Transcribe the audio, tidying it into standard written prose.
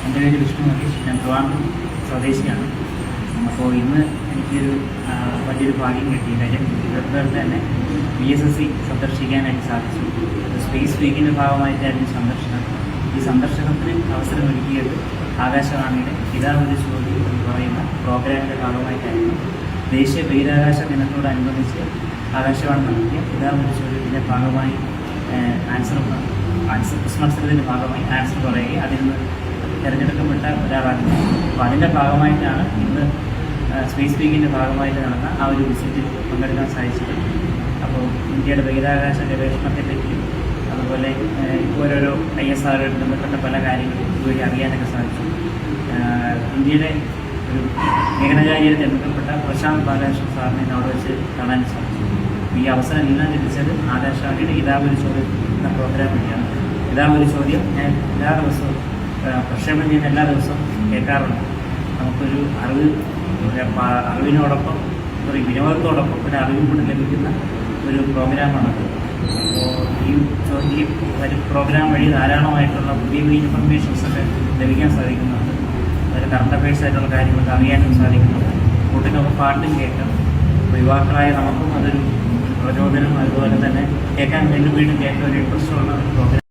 എൻ്റെ പേര് വിഷ്ണു മഹേഷ്. ഞാൻ ട്രിവാൻഡ്രം സ്വദേശിയാണ്. അപ്പോൾ ഇന്ന് എനിക്കൊരു വലിയൊരു ഭാഗ്യം കിട്ടി. കാര്യം ഇരുപത്തിരണ്ട് തന്നെ VSSC സന്ദർശിക്കാനായിട്ട് സാധിച്ചു. സ്പേസ് വീക്കിൻ്റെ ഭാഗമായിട്ടായിരുന്നു സന്ദർശനം. ഈ സന്ദർശനത്തിന് അവസരമൊരുക്കിയത് ആകാശവാണിയുടെ ഇതാ ഒരു ചോദ്യം എന്ന് പറയുന്ന പ്രോഗ്രാമിൻ്റെ ഭാഗമായിട്ടായിരുന്നു. ദേശീയ ബഹിരാകാശ ദിനത്തോടനുബന്ധിച്ച് ആകാശവാണി നടത്തിയ ഇതാ ഒരു ചോദ്യത്തിൻ്റെ ഭാഗമായി ആൻസർ ക്വിസ് മത്സരത്തിൻ്റെ ഭാഗമായി ആൻസർ പറയുകയും അതിൽ നിന്ന് തിരഞ്ഞെടുക്കപ്പെട്ട ഒരാളായിരുന്നു. അപ്പോൾ അതിൻ്റെ ഭാഗമായിട്ടാണ് ഇന്ന് സ്പേസ് വീക്കിൻ്റെ ഭാഗമായിട്ട് നടന്ന ആ ഒരു വിസിറ്റിൽ പങ്കെടുക്കാൻ സാധിച്ചത്. അപ്പോൾ ഇന്ത്യയുടെ ബഹിരാകാശ ഗവേഷണത്തെ പറ്റിയും അതുപോലെ ഓരോരോ ISRO ബന്ധപ്പെട്ട പല കാര്യങ്ങളും ഇതുവഴി അറിയാനൊക്കെ സാധിച്ചു. ഇന്ത്യയുടെ ഒരു ഗഗനചാരിയെ തിരഞ്ഞെടുക്കപ്പെട്ട പ്രശാന്ത് ബാലകൃഷ്ണൻ സാറിനെ അവിടെ വെച്ച് കാണാൻ സാധിച്ചു. ഈ അവസരം എല്ലാം ലഭിച്ചത് ആകാശവാണിയുടെ ഇതാ ഒരു ചോദ്യം എന്ന പ്രോഗ്രാം വഴിയാണ്. ഇതാ ഒരു ചോദ്യം ഞാൻ എല്ലാ ദിവസവും പ്രക്ഷേപണം ചെയ്യുന്ന എല്ലാ ദിവസവും കേൾക്കാറുണ്ട്. നമുക്കൊരു അറിവിനോടൊപ്പം ഒരു വിനോദത്തോടൊപ്പം ഒരു അറിവും കൂടി ലഭിക്കുന്ന ഒരു പ്രോഗ്രാമാണത്. അപ്പോൾ ഈ പ്രോഗ്രാം വഴി ധാരാളമായിട്ടുള്ള പുതിയ ഇൻഫർമേഷൻസൊക്കെ ലഭിക്കാൻ സാധിക്കുന്നുണ്ട്. അതിൽ കറണ്ട് അഫയേഴ്സ് ആയിട്ടുള്ള കാര്യങ്ങളൊക്കെ അറിയാനും സാധിക്കുന്നുണ്ട്. കൂട്ടിനൊക്കെ പാട്ടും കേൾക്കാം. യുവാക്കളായ നമുക്കും അതൊരു പ്രചോദനം, അതുപോലെ തന്നെ കേൾക്കാൻ വീണ്ടും വീണ്ടും കേൾക്കാൻ ഒരു ഇൻട്രസ്റ്റ് ഉള്ള പ്രോഗ്രാം.